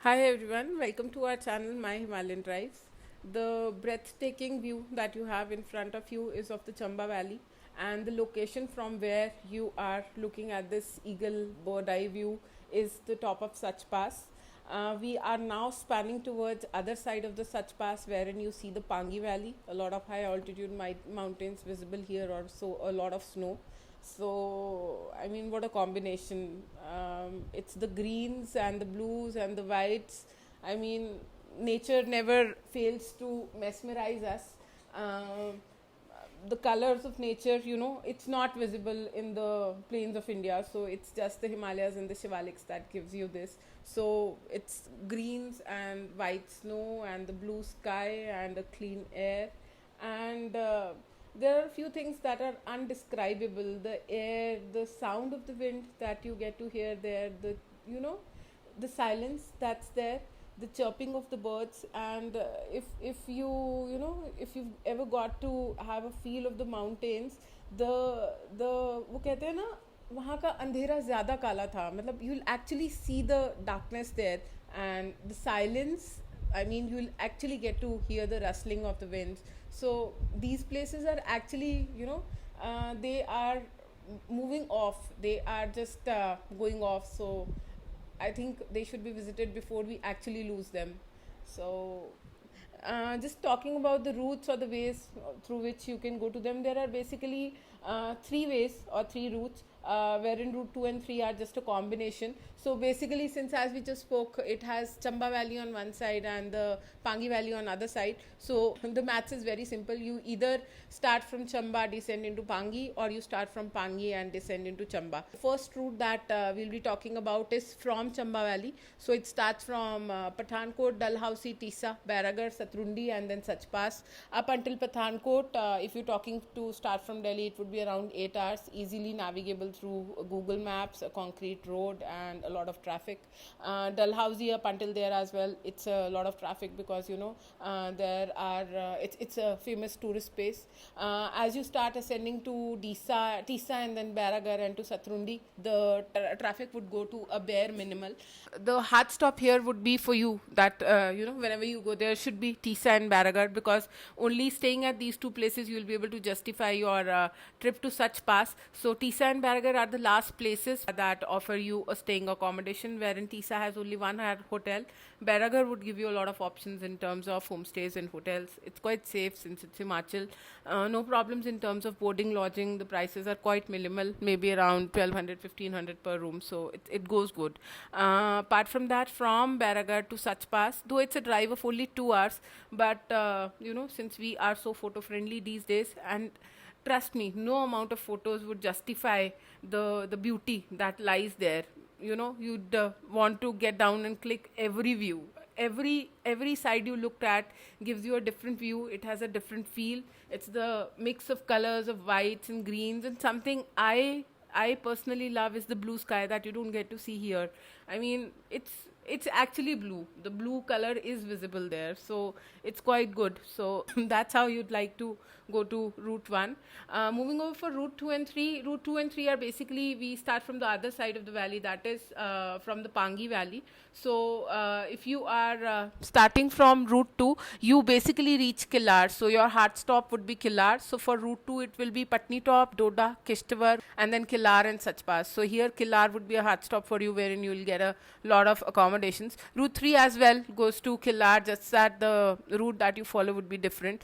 Hi everyone, welcome to our channel My Himalayan Drives. The breathtaking view that you have in front of you is of the Chamba Valley, and the location from where you are looking at this eagle bird eye view is the top of Sach Pass. We are now spanning towards other side of the Sach Pass wherein you see the Pangi Valley, a lot of high altitude mountains visible here, also a lot of snow. So, I mean, what a combination. It's the greens and the blues and the whites. I mean, nature never fails to mesmerize us. Um, the colors of nature, it's not visible in the plains of India, so it's just the Himalayas and the Shivaliks that gives you this. So it's greens and white snow and the blue sky and the clean air, and there are a few things that are undescribable: the air, the sound of the wind that you get to hear there, you know the silence that's there, the chirping of the birds. And if if you've ever got to have a feel of the mountains, the वो कहते हैं ना, वहाँ का अंधेरा ज़्यादा काला था, मतलब you'll actually see the darkness there, and the silence. I mean, you'll actually get to hear the rustling of the winds. So these places are actually, they are moving off. They are just going off. So I think they should be visited before we actually lose them. So, just talking about the routes or the ways through which you can go to them, there are basically three ways or three routes, wherein route 2 and 3 are just a combination. So, basically, since as we just spoke, it has Chamba Valley on one side and the Pangi Valley on other side. So, the maths is very simple. You either start from Chamba, descend into Pangi, or you start from Pangi and descend into Chamba. The first route that we'll be talking about is from Chamba Valley. So, it starts from Pathankot, Dalhousie, Tisa, Baragar, Satrundi, and then Sach Pass up until Pathankot. If you're talking to start from Delhi, it would be around 8 hours, easily navigable through Google Maps, a concrete road, and a lot of traffic. Dalhousie up until there as well, it's a lot of traffic because there are it's a famous tourist place. As you start ascending to Tisa and then Baragar and to Satrundi, the traffic would go to a bare minimal. The hard stop here would be for you that whenever you go there should be Tisa and Baragar, because only staying at these two places you will be able to justify your trip to Sach Pass. So Tisa and Baragar are the last places that offer you a staying accommodation, wherein Tisa has only one hotel. Baragar would give you a lot of options in terms of homestays and hotels. It's quite safe since it's Himachal. No problems in terms of boarding, lodging. The prices are quite minimal, maybe around 1200, 1500 per room. So it goes good. Apart from that, from Baragar to Sach Pass, though it's a drive of only 2 hours, but since we are so photo friendly these days, and trust me, no amount of photos would justify the beauty that lies there. You'd want to get down and click every view. Every side you looked at gives you a different view. It has a different feel. It's the mix of colors of whites and greens, and something I personally love is the blue sky that you don't get to see here. I mean, it's actually blue. The blue color is visible there, so it's quite good. So that's how you'd like to go to route 1. Moving over for route 2 and 3. Route 2 and 3 are basically, we start from the other side of the valley, that is from the Pangi Valley. So if you are starting from route 2, you basically reach Killar. So your hard stop would be Killar. So for route 2, it will be Patni Top, Doda, Kishtawar, and then Killar and Sach Pass. So here Killar would be a hard stop for you, wherein you will get a lot of accommodations. Route 3 as well goes to Killar, just that the route that you follow would be different.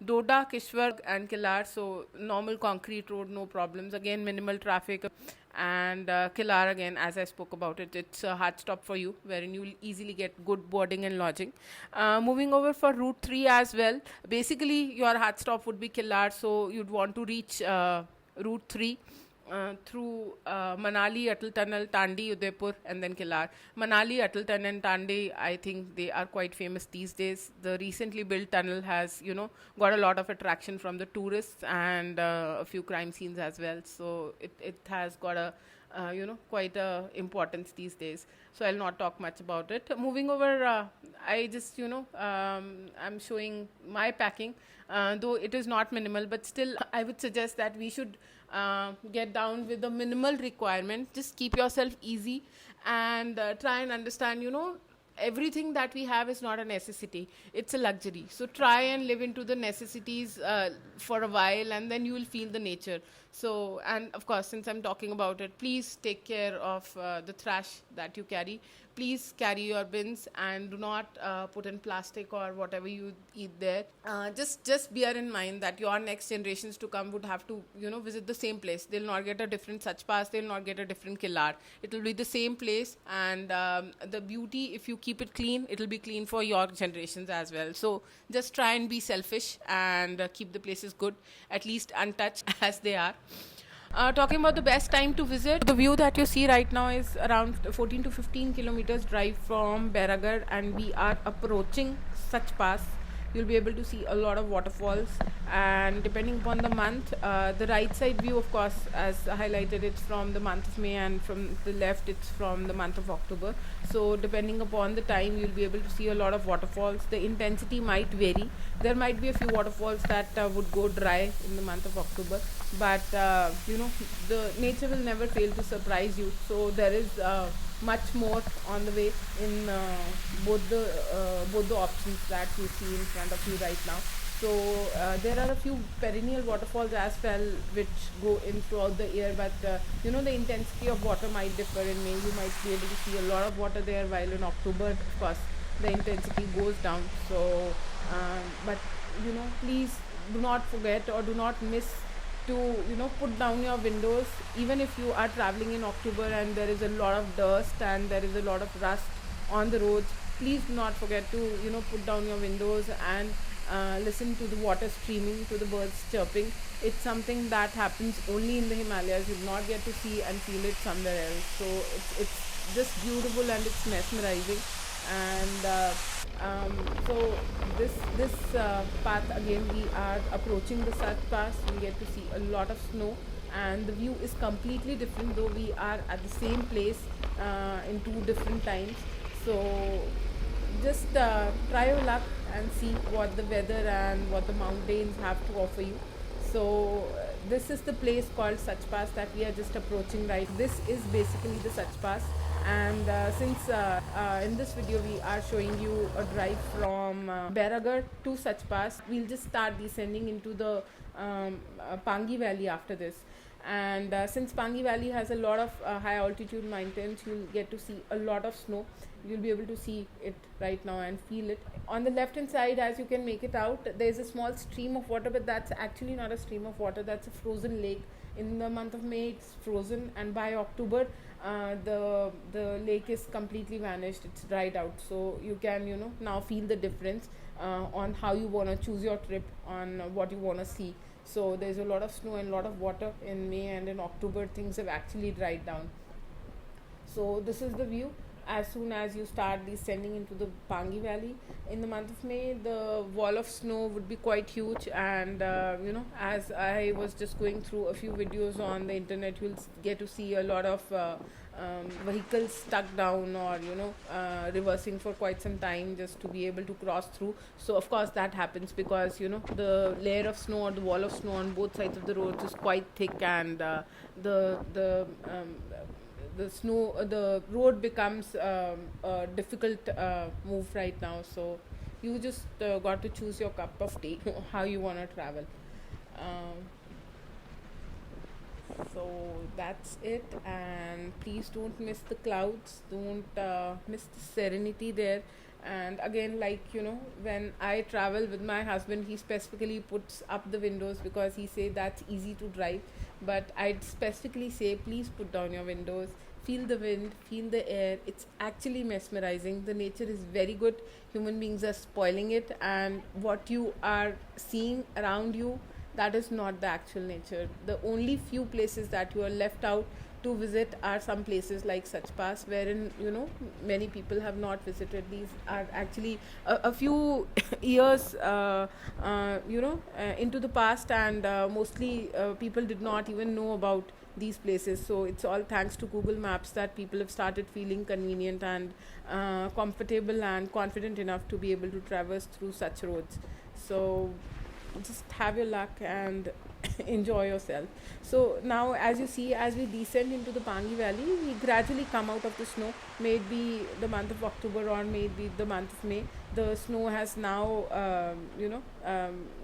Doda, Kishwar, and Killar, so normal concrete road, no problems. Again, minimal traffic. And Killar, again, as I spoke about it, it's a hard stop for you, wherein you will easily get good boarding and lodging. Moving over for route 3 as well, basically your hard stop would be Killar, so you'd want to reach route 3 through Manali, Atal Tunnel, Tandi, Udaipur, and then Killar. Manali, Atal Tunnel, and Tandi, I think they are quite famous these days. The recently built tunnel has, got a lot of attraction from the tourists and a few crime scenes as well. So it has got a quite a importance these days. So I'll not talk much about it. Moving over, I just I'm showing my packing, though it is not minimal, but still I would suggest that we should get down with the minimal requirement. Just keep yourself easy and try and understand, everything that we have is not a necessity, it's a luxury. So try and live into the necessities for a while, and then you will feel the nature. So, and of course, since I'm talking about it, please take care of the trash that you carry. Please carry your bins, and do not put in plastic or whatever you eat there. Just bear in mind that your next generations to come would have to, visit the same place. They'll not get a different Sach Pass, they'll not get a different Kilar. It will be the same place, and the beauty, if you keep it clean, it'll be clean for your generations as well. So just try and be selfish, and keep the places good, at least untouched as they are. Talking about the best time to visit, the view that you see right now is around 14 to 15 kilometers drive from Beragar, and we are approaching Sach Pass. You'll be able to see a lot of waterfalls, and depending upon the month, the right side view, of course, as highlighted, it's from the month of May, and from the left, it's from the month of October. So depending upon the time, you'll be able to see a lot of waterfalls. The intensity might vary. There might be a few waterfalls that would go dry in the month of October, but the nature will never fail to surprise you. So there is much more on the way in both the options that you see in front of you right now. So there are a few perennial waterfalls as well, which go in throughout the year, but the intensity of water might differ. In May you might be able to see a lot of water there, while in October, of course, the intensity goes down. So but please do not forget, or do not miss to put down your windows. Even if you are traveling in October and there is a lot of dust and there is a lot of rust on the roads, please do not forget to put down your windows, and listen to the water streaming, to the birds chirping. It's something that happens only in the Himalayas. You will not get to see and feel it somewhere else. So it's just beautiful, and it's mesmerizing. And so this path, again, we are approaching the Sach Pass. We get to see a lot of snow, and the view is completely different, though we are at the same place in two different times. So just try your luck and see what the weather and what the mountains have to offer you. So this is the place called Sach Pass that we are just approaching right. This is basically the Sach Pass, and since in this video we are showing you a drive from Beragar to Sach Pass, we'll just start descending into the Pangi Valley after this. And since Pangi Valley has a lot of high altitude mountains, you'll get to see a lot of snow. You'll be able to see it right now and feel it. On the left hand side, as you can make it out, there's a small stream of water, but that's actually not a stream of water, that's a frozen lake. In the month of May it's frozen, and by October the lake is completely vanished, it's dried out. So you can now feel the difference on how you want to choose your trip, on what you want to see. So there's a lot of snow and a lot of water in May, and in October things have actually dried down. So this is the view as soon as you start descending into the Pangi Valley. In the month of May, the wall of snow would be quite huge, and as I was just going through a few videos on the internet, you'll get to see a lot of vehicles stuck down, or reversing for quite some time just to be able to cross through. So of course that happens because the layer of snow, or the wall of snow on both sides of the roads, is quite thick, and the road becomes a difficult move right now. So you just got to choose your cup of tea how you want to travel. So that's it, and please don't miss the clouds, don't miss the serenity there. And again, when I travel with my husband, he specifically puts up the windows because he say that's easy to drive, but I'd specifically say please put down your windows, feel the wind, feel the air. It's actually mesmerizing. The nature is very good. Human beings are spoiling it, and what you are seeing around you, that is not the actual nature. The only few places that you are left out to visit are some places like Sach Pass, wherein many people have not visited. These are actually a few years into the past, and mostly people did not even know about these places. So it's all thanks to Google Maps that people have started feeling convenient and comfortable and confident enough to be able to traverse through such roads. So just have your luck and enjoy yourself. So now, as you see, as we descend into the Pangi Valley, we gradually come out of the snow. May it be the month of October or may it be the month of May. The snow has now,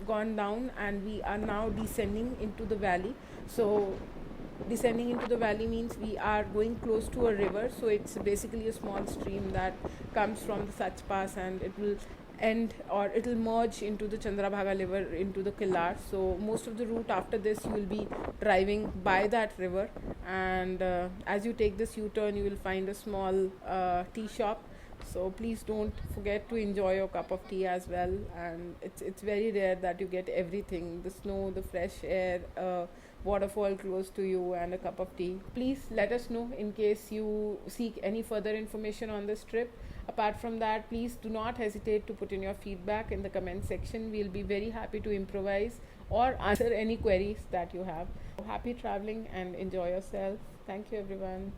gone down, and we are now descending into the valley. So descending into the valley means we are going close to a river, so it's basically a small stream that comes from the Sach Pass, and it will end, or it will merge into the Chandrabhaga river, into the Killar. So most of the route after this you will be driving by that river, and as you take this U-turn you will find a small tea shop. So please don't forget to enjoy your cup of tea as well. And it's very rare that you get everything: the snow, the fresh air, waterfall close to you, and a cup of tea. Please let us know in case you seek any further information on this trip. Apart from that, please do not hesitate to put in your feedback in the comment section. We'll be very happy to improvise or answer any queries that you have. Happy traveling and enjoy yourself. Thank you, everyone.